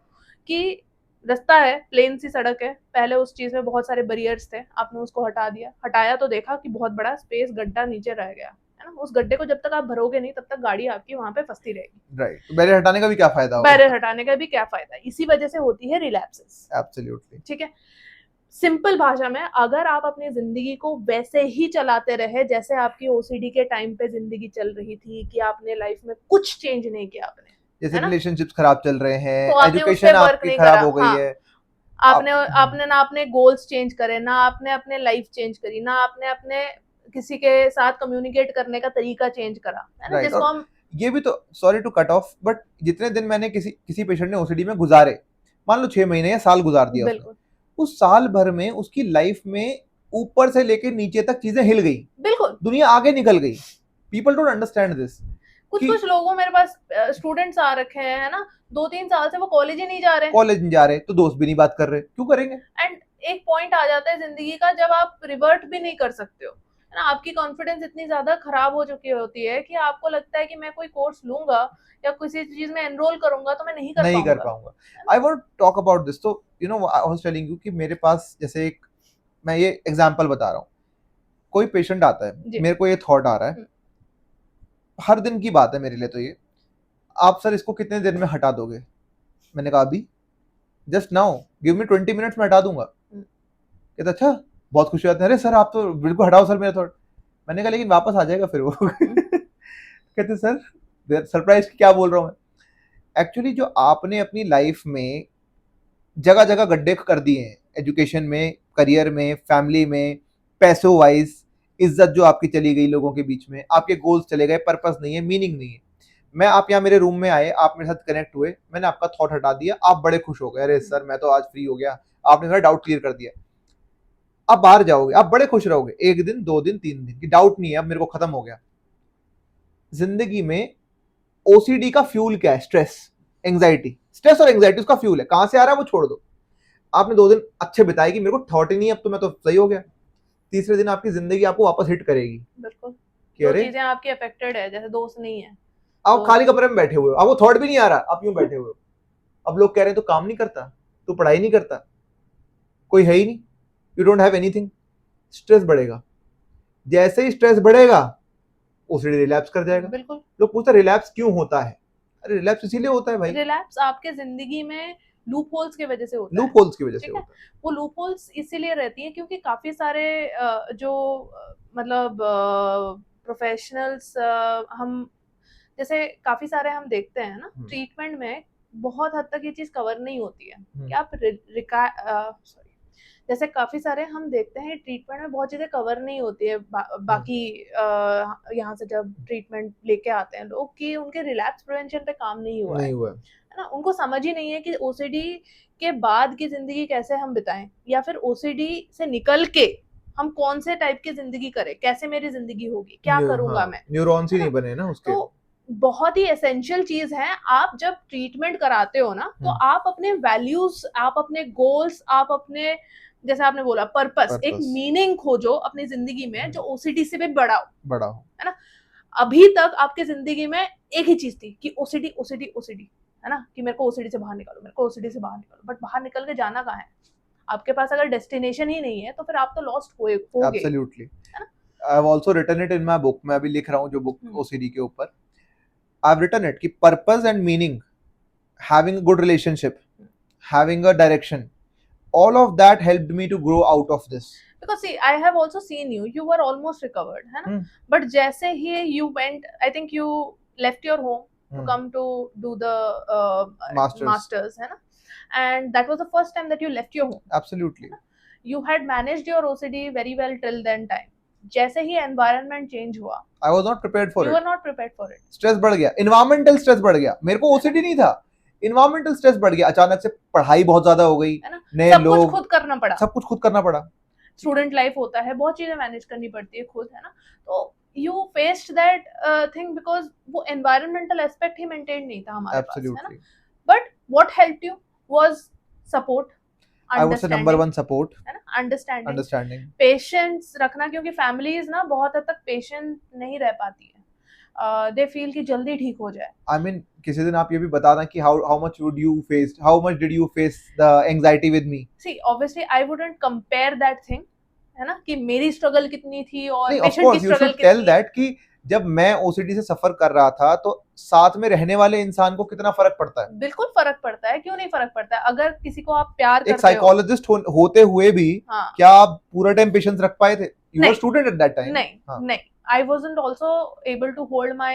कि रास्ता है, प्लेन सी सड़क है, पहले उस चीज में बहुत सारे बैरियर्स थे, आपने उसको हटा दिया, हटाया तो देखा कि बहुत बड़ा स्पेस गड्ढा नीचे रह गया है ना। उस गड्ढे को जब तक आप भरोगे नहीं तब तक गाड़ी आपकी वहां पे फंसती रहेगी। राइट। तो बैरियर हटाने का भी क्या फायदा होगा? बैरियर हटाने का भी क्या फायदा है? इसी वजह से होती है रिलैप्सेस। एब्सोल्युटली। ठीक है, सिंपल भाषा में अगर आप अपनी जिंदगी को वैसे ही चलाते रहे जैसे आपकी ओसीडी के टाइम पे जिंदगी चल रही थी, कि आपने लाइफ में कुछ चेंज नहीं किया आपने, जैसे रिलेशनशिप्स खराब चल रहे हैं, तो आपने एजुकेशन आपकी खराब हो गई है, आपने ना अपने गोल्स चेंज करे, ना आपने अपने लाइफ चेंज करी, ना आपने अपने किसी के साथ कम्युनिकेट करने का तरीका चेंज करा, है ना, जिसको हम ये भी तो, sorry to cut off, but जितने दिन मैंने किसी पेशेंट ने ओसीडी में गुजारे, मान लो 6 महीने या साल गुजार दिया उसने, उस साल भर में उसकी लाइफ में ऊपर से लेकर नीचे तक चीजें हिल गई, बिल्कुल दुनिया आगे निकल गई। People don't understand this. कुछ लोगों, मेरे पास स्टूडेंट्स आ रखे हैं, है ना, 2-3 साल से वो कॉलेज ही नहीं जा रहे, कॉलेज नहीं जा रहे, तो दोस्त भी नहीं बात कर रहे, क्यों करेंगे? एंड एक पॉइंट आ जाता है जिंदगी का जब आप रिवर्ट भी नहीं कर सकते हो, है ना। आपकी कॉन्फिडेंस इतनी ज्यादा खराब हो चुकी होती है कि आपको लगता है कि मैं कोई कोर्स लूंगा या किसी चीज में एनरोल करूंगा तो मैं नहीं कर पाऊंगा। I want to talk about this. तो you know I was telling you कि मेरे पास जैसे एक, मैं ये एग्जांपल बता रहा हूँ, कोई पेशेंट आता है, मेरे को ये थॉट आ रहा है, हर दिन की बात है मेरे लिए, तो ये आप सर इसको कितने देर में हटा दोगे? मैंने कहा अभी, just now, give me 20 minutes में हटा दूंगा। कहता अच्छा, बहुत खुशी होती है, अरे सर आप तो बिल्कुल हटाओ सर मेरा थॉट। मैंने कहा लेकिन वापस आ जाएगा फिर वो। कहते सर सरप्राइज क्या बोल रहा हूँ मैं? एक्चुअली जो आपने अपनी लाइफ में जगह जगह गड्ढे कर दिए हैं, एजुकेशन में, करियर में, फैमिली में, पैसों वाइज, इज्जत जो आपकी चली गई लोगों के बीच में, आपके गोल्स चले गए, पर्पस नहीं है, मीनिंग नहीं है। मैं, आप यहाँ मेरे रूम में आए, आप मेरे साथ कनेक्ट हुए, मैंने आपका थॉट हटा दिया, आप बड़े खुश हो गए, अरे सर मैं तो आज फ्री हो गया, आपने मेरा डाउट क्लियर कर दिया। आप बाहर जाओगे, आप बड़े खुश रहोगे, 1 दिन 2 दिन 3 दिन की डाउट नहीं है, अब मेरे को खत्म हो गया। जिंदगी में ओसीडी का फ्यूल क्या है? Stress, anxiety. स्ट्रेस और एंजाइटी उसका फ्यूल है, कहां से आ रहा है वो छोड़ दो। आपने 2 दिन अच्छे बिताए कि मेरे को थॉट ही नहीं, अब तो मैं तो सही हो गया। तीसरे दिन आपकी जिंदगी आपको वापस हिट करेगी, बिल्कुल कि अरे चीजें आपकी अफेक्टेड है, जैसे दोस्त नहीं है, आप खाली कमरे में बैठे हुए हो, अब वो थॉट भी नहीं आ रहा, आप यूं बैठे हुए हो, अब लोग कह रहे हैं तो काम नहीं करता, तू पढ़ाई नहीं करता, कोई है ही नहीं, you don't have anything, stress बढ़ेगा। जैसे ही स्ट्रेस बढ़ेगा ओसीडी रिलैप्स कर जाएगा। बिल्कुल। लोग पूछते हैं रिलैप्स क्यों होता है? अरे रिलैप्स इसीलिए होता है भाई, रिलैप्स आपके जिंदगी में लूप होल्स की वजह से होता लूप है, होल्स की वजह से ठीक है। होता है। वो लूप होल्स इसीलिए रहती है क्योंकि काफी सारे जो मतलब प्रोफेशनल्स हम जैसे काफी सारे हम देखते हैं ना ट्रीटमेंट में बहुत हद तक ये चीज कवर नहीं होती है कि आप सॉरी, जैसे काफी सारे हम देखते हैं ट्रीटमेंट में बहुत चीजें कवर नहीं होती है बाकी यहाँ से जब ट्रीटमेंट लेके आते हैं लोग कि उनके रिलैप्स प्रिवेंशन पे काम नहीं हुआ है ना, उनको समझ ही नहीं है कि ओसीडी के बाद की जिंदगी कैसे हम बिताएं, या फिर ओसीडी से निकल के हम कौन से टाइप की जिंदगी करें, कैसे मेरी जिंदगी होगी, क्या करूंगा मैं, न्यूरॉन्स ही नहीं बने ना उसके। तो बहुत ही एसेंशियल चीज है। आप जब ट्रीटमेंट कराते हो ना तो आप अपने वैल्यूज, आप अपने गोल्स, आप अपने जैसे आपने बोला पर्पस, एक मीनिंग खोजो अपनी जिंदगी में जो ओसीडी से भी बड़ा हो, है ना। अभी तक आपके जिंदगी में एक ही चीज थी कि ओसीडी ओसीडी ओसीडी, है ना, कि मेरे को ओसीडी से बाहर निकालो, मेरे को ओसीडी से बाहर निकालो, बट बाहर निकल के जाना कहाँ है? आपके पास अगर डेस्टिनेशन ही नहीं है तो फिर आप तो लॉस्ट होगे। Absolutely, I have also written it in my book. मैं अभी लिख रहा हूँ जो बुक ओसीडी के ऊपर, आई हैव रिटन इट कि purpose and meaning, having a good relationship, having a direction, all of that helped me to grow out of this. Because see, I have also seen you were almost recovered, है ना, but जैसे ही you went, I think you left your home to come to do the masters, है ना, and that was the first time that you left your home. Absolutely. You had managed your OCD very well till then time. जैसे ही environment change हुआ, I was not prepared for it. You were not prepared for it. Stress बढ़ गया, environmental stress बढ़ गया, मेरे को OCD नहीं था, इन्वायरमेंटल स्ट्रेस बढ़ गया, अचानक से पढ़ाई बहुत ज्यादा हो गई, नए सब लोग, कुछ खुद करना पड़ा, सब कुछ खुद करना पड़ा। स्टूडेंट लाइफ होता है, बहुत चीजें मैनेज करनी पड़ती है खुद, है ना, तो you faced that thing because वो एनवायरमेंटल एस्पेक्ट ही मेंटेन नहीं था हमारे पास, है ना। But what helped you was support, I would say number one support, है ना, अंडरस्टैंडिंग, पेशेंस रखना, क्योंकि फैमिलीज ना बहुत हद तक पेशेंट नहीं रह पाती है, दे फील कि जल्दी ठीक हो जाए। I mean, किसी दिन आप ये भी बताना कि how much would you face, how much did you face the anxiety with me? See, obviously I wouldn't compare that thing, है ना, कि मेरी स्ट्रगल कितनी थी और पेशेंट की स्ट्रगल कितनी। टेल दैट कि जब मैं ओसीडी से सफर कर रहा था तो साथ में रहने वाले इंसान को कितना फर्क पड़ता है। बिल्कुल फर्क पड़ता है, क्यों नहीं फर्क पड़ता है। अगर किसी को आप प्यार करते हो, एक साइकोलॉजिस्ट होते हुए भी क्या आप पूरा टाइम पेशेंस रख पाए थे? You were student at that time. नहीं, I wasn't also able to hold my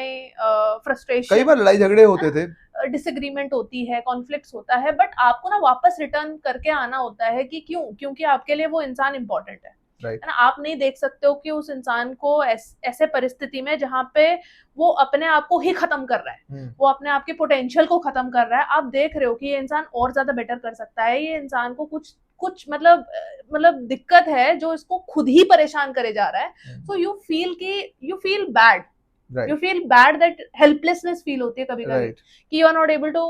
frustration. कई बार लड़ाई झगड़े होते थे, डिसएग्रीमेंट होती है, कॉन्फ्लिक्ट्स होता है, बट आपको ना वापस रिटर्न करके आना होता है कि क्योंकि आपके लिए वो इंसान इंपॉर्टेंट है, है ना। आप नहीं देख सकते हो कि उस इंसान को ऐसे परिस्थिति में जहाँ पे वो अपने आप को ही खत्म कर रहा है, वो अपने आप के पोटेंशियल को खत्म कर रहा है, आप देख रहे हो कि ये इंसान और ज्यादा बेटर कर सकता है, ये इंसान को कुछ मतलब दिक्कत है जो इसको खुद ही परेशान करे जा रहा है। So you feel bad, you feel bad, that helplessness feel होती है कभी कभी कि you are not able to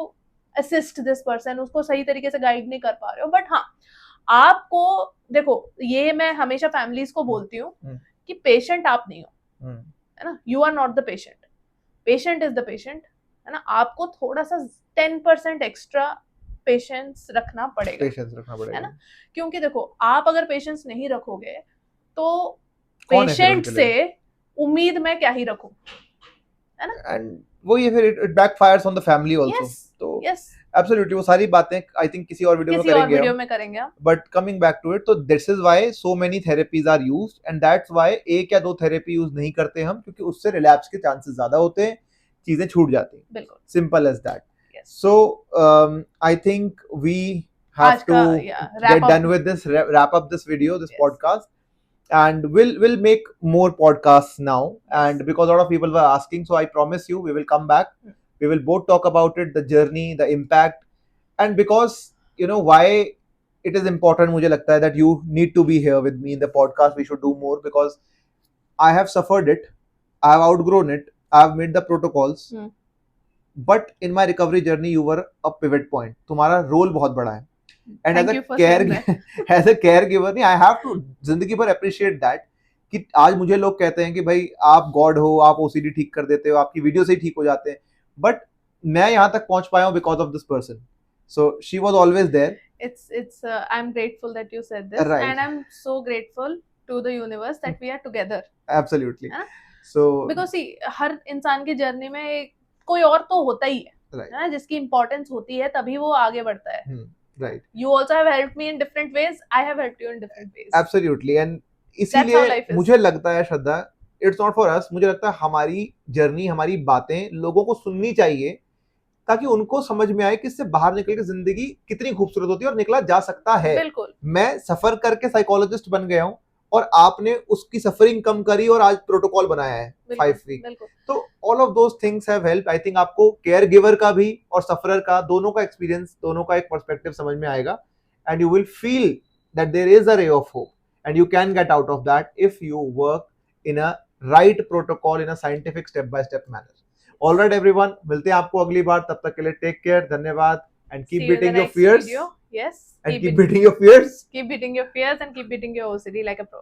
assist this person, उसको सही तरीके से गाइड नहीं कर पा रहे हो। बट हाँ, आपको देखो, ये मैं हमेशा फैमिलीज को बोलती हूँ कि पेशेंट आप नहीं हो, है ना, you are not the patient, patient is the patient, है ना। आपको थोड़ा सा 10% एक्स्ट्रा पेशेंस रखना पड़ेगा, है ना, क्योंकि देखो आप अगर पेशेंस नहीं रखोगे तो पेशेंट से उम्मीद मैं क्या ही रखूं, है ना। एंड वो ये फिर it backfires on the family also. तो एब्सोल्युटली वो सारी बातें आई थिंक किसी और वीडियो में करेंगे। But coming back to it, तो this is why so many therapies are used, and that's why एक या दो थेरेपी यूज नहीं करते हम, क्योंकि उससे रिलैप्स के चांसेस ज्यादा होते हैं, चीजें छूट जाती हैं। बिल्कुल simple as that. So I think we have to get done with this, wrap up this video, this podcast, and we'll make more podcasts now. And because a lot of people were asking, so I promise you we will come back. We will both talk about it, the journey, the impact, and because you know why it is important, मुझे लगता है that you need to be here with me in the podcast. We should do more because I have suffered it, I have outgrown it, I have made the protocols. But in my recovery journey you were a pivot point, तुम्हारा रोल बहुत बड़ा है, and as a caregiver नहीं, आई हैव टू जिंदगी भर अप्रिशिएट दैट कि आज मुझे लोग कहते हैं कि भाई आप गॉड हो, आप ओसीडी ठीक कर देते हो, आपकी वीडियो से ही ठीक हो जाते हैं, बट मैं यहाँ तक पहुंच पाया हूँ because of this person. So she was always there. It's I'm grateful that you said this, Right. and I'm so grateful to the universe that we are together. Absolutely. हाँ? So Because see, हर इंसान की जर्नी में कोई और तो होता ही है, right. ना, जिसकी इम्पोर्टेंस होती है, तभी वो आगे बढ़ता है. Right. You also have helped me in different ways. I have helped you in different ways. Absolutely. And That's how इसीलिए life is. मुझे लगता है श्रद्धा, इट्स नॉट फॉर अस, मुझे लगता है हमारी जर्नी, हमारी बातें लोगों को सुननी चाहिए, ताकि उनको समझ में आए कि इससे बाहर निकल के जिंदगी कितनी खूबसूरत होती है और निकला जा सकता है. बिल्कुल. मैं सफर करके साइकोलॉजिस्ट बन गया हूं, और आपने उसकी सफरिंग कम करी और आज प्रोटोकॉल बनाया है 5 वीक. तो all of those things have help. I think आपको केयर गिवर का भी और सफरर का, दोनों का एक्सपीरियंस, दोनों का एक पर्सपेक्टिव समझ में आएगा, and you will feel that there is a ray of hope, and you can get out of that if you work in a right protocol, in a scientific step by step manner. All right everyone, मिलते हैं आपको अगली बार. तब तक के लिए टेक केयर, धन्यवाद, and keep beating your fears. Yes. And keep beating your fears. Keep beating your fears and keep beating your OCD like a pro.